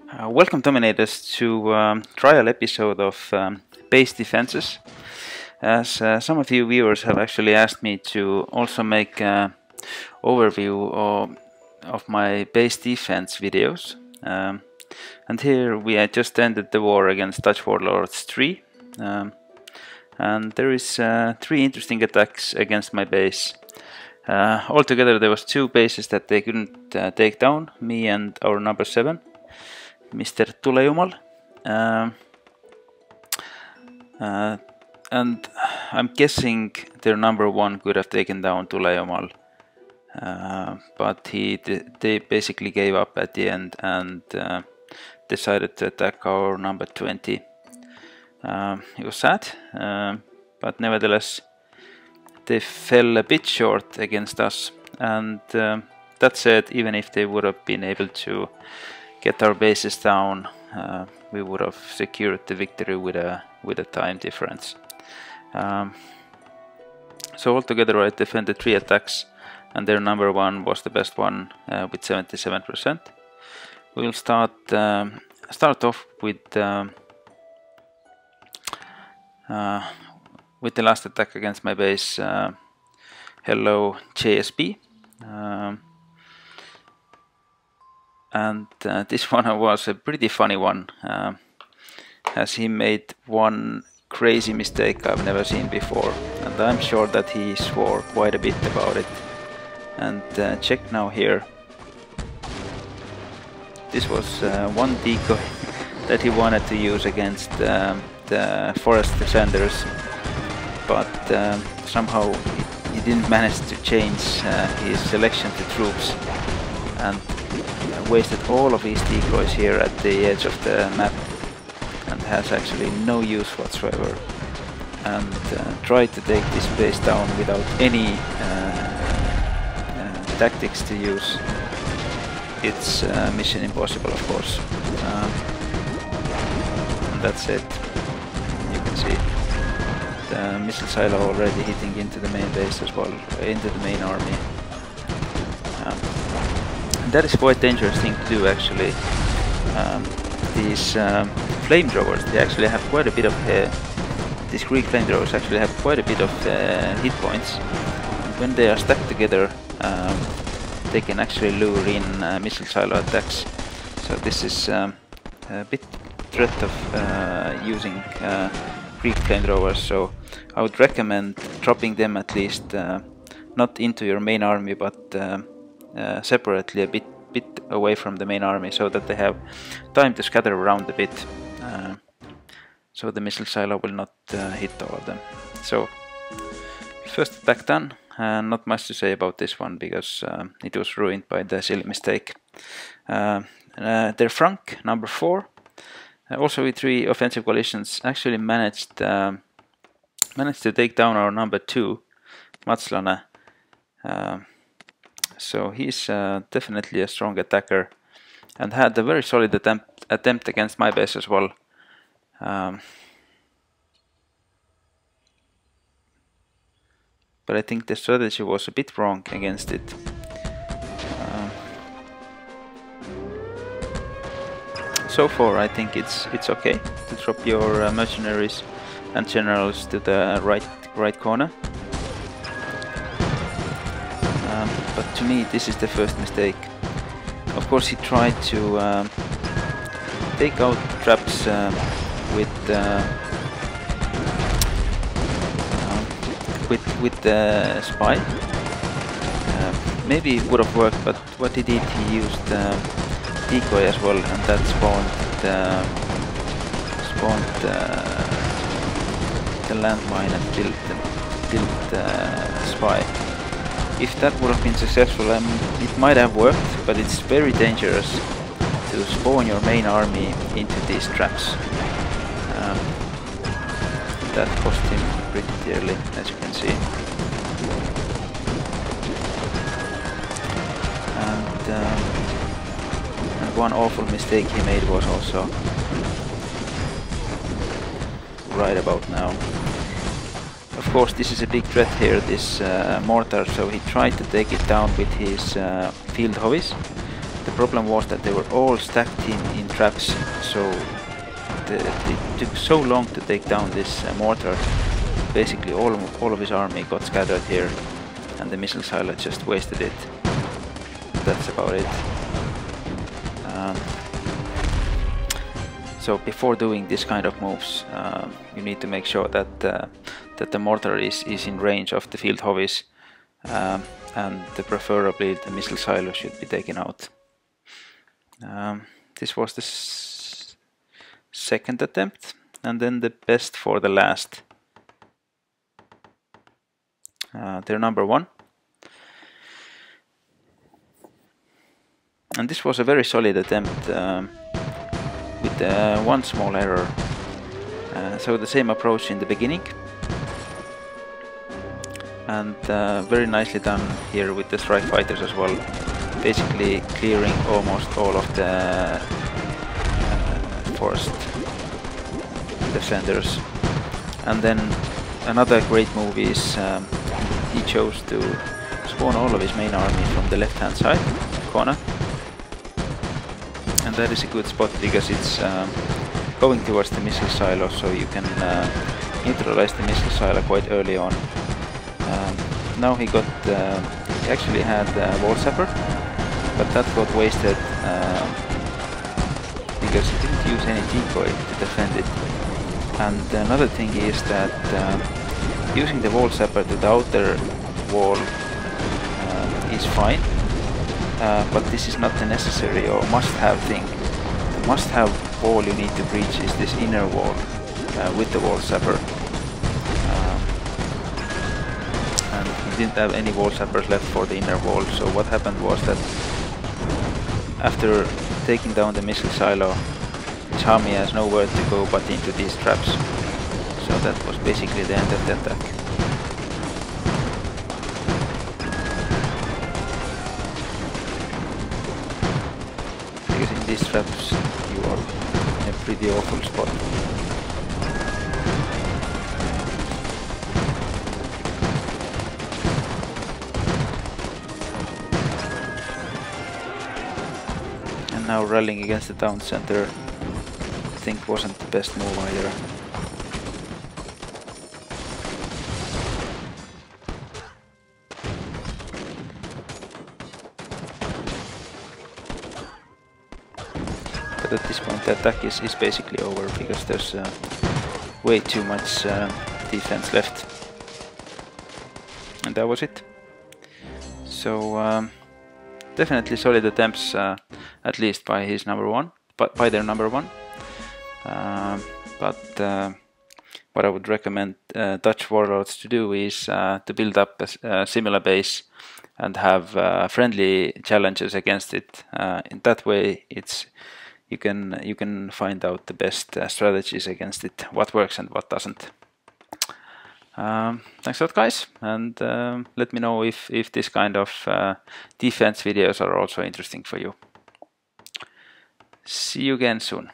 Welcome Dominators to trial episode of base defenses. As some of you viewers have actually asked me to also make an overview of my base defense videos. And here we had just ended the war against Dutch Warlords 3. And there is 3 interesting attacks against my base. Altogether there was 2 bases that they couldn't take down, me and our number 7. Mr. Tulejumal, and I'm guessing their number 1 could have taken down Tulejumal, but they basically gave up at the end and decided to attack our number 20. It was sad, but nevertheless they fell a bit short against us, and that said, even if they would have been able to get our bases down, we would have secured the victory with a time difference. So altogether I defended 3 attacks, and their number 1 was the best one with 77%. We'll start off with the last attack against my base. Hello JSB. And this one was a pretty funny one, as he made one crazy mistake I've never seen before, and I'm sure that he swore quite a bit about it. And check now here. This was one decoy that he wanted to use against the forest defenders, but somehow he didn't manage to change his selection to troops, and wasted all of his decoys here at the edge of the map, and has actually no use whatsoever, and tried to take this base down without any tactics to use. It's mission impossible, of course, and that's it. You can see the missile silo already hitting into the main base as well, into the main army. That is quite dangerous thing to do, actually. These flamethrowers, they actually have quite a bit of these Greek flamethrowers actually have quite a bit of hit points. And when they are stacked together, they can actually lure in missile silo attacks. So this is a bit threat of using Greek flamethrowers. So I would recommend dropping them at least not into your main army, but separately a bit away from the main army, so that they have time to scatter around a bit, so the missile silo will not hit all of them. So first attack done, not much to say about this one because it was ruined by the silly mistake. Their Frank, number 4, also with 3 offensive coalitions, actually managed to take down our number 2, Matslane. So he's definitely a strong attacker, and had a very solid attempt against my base as well. But I think the strategy was a bit wrong against it. So far I think it's okay to drop your mercenaries and generals to the right corner. But to me this is the first mistake. Of course he tried to take out traps with the spy. Maybe it would have worked, but what he did, he used decoy as well, and that spawned the landmine and killed the spy. If that would have been successful, it might have worked, but it's very dangerous to spawn your main army into these traps. That cost him pretty dearly, as you can see. And one awful mistake he made was also right about now. Of course, this is a big threat here, this mortar, so he tried to take it down with his field hobbies. The the problem was that they were all stacked in traps, so it took so long to take down this mortar. Basically all of his army got scattered here, and the missile silo just wasted it. That's about it. So before doing this kind of moves, you need to make sure that the mortar is in range of the field hovis, and preferably the missile silo should be taken out. This was the second attempt, and then the best for the last. They're number 1. And this was a very solid attempt, with one small error. So the same approach in the beginning, and very nicely done here with the strike fighters as well, basically clearing almost all of the forest defenders. And then another great move is he chose to spawn all of his main army from the left hand side corner. And that is a good spot because it's going towards the missile silo, so you can neutralize the missile silo quite early on. Now he actually had wall sapper, but that got wasted because he didn't use any decoy to defend it. And another thing is that using the wall sapper to the outer wall is fine. But this is not a necessary or must-have thing. The must-have wall you need to breach is this inner wall with the wall sapper. And he didn't have any wall sappers left for the inner wall, so what happened was that after taking down the missile silo, his army has nowhere to go but into these traps. So that was basically the end of the attack. In these traps you are in a pretty awful spot. And now rallying against the town center, I think wasn't the best move either. At this point the attack is basically over because there's way too much defense left, and that was it. So definitely solid attempts, at least by his number 1, but by their number 1. But what I would recommend Dutch warlords to do is to build up a similar base and have friendly challenges against it. In that way, you can find out the best strategies against it, what works and what doesn't. Thanks a lot, guys, and let me know if this kind of defense videos are also interesting for you. See you again soon.